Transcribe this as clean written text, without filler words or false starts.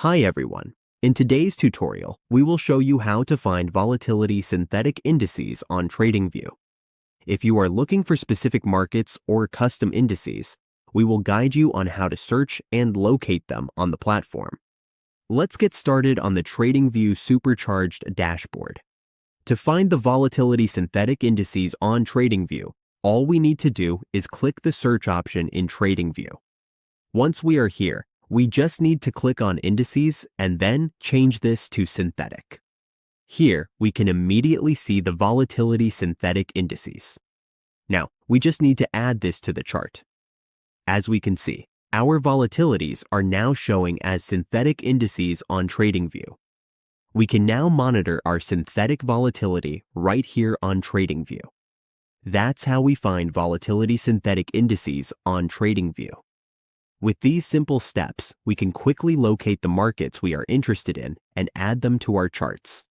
Hi everyone. In today's tutorial, we will show you how to find volatility synthetic indices on Tradingview. If you are looking for specific markets or custom indices, we will guide you on how to search and locate them on the platform. Let's get started on the Tradingview supercharged dashboard. To find the volatility synthetic indices on Tradingview, all we need to do is click the search option in Tradingview. Once we are here, we just need to click on Indices and then change this to Synthetic. Here, we can immediately see the volatility synthetic indices. Now, we just need to add this to the chart. As we can see, our volatilities are now showing as synthetic indices on Tradingview. We can now monitor our synthetic volatility right here on Tradingview. That's how we find volatility synthetic indices on Tradingview. With these simple steps, we can quickly locate the markets we are interested in and add them to our charts.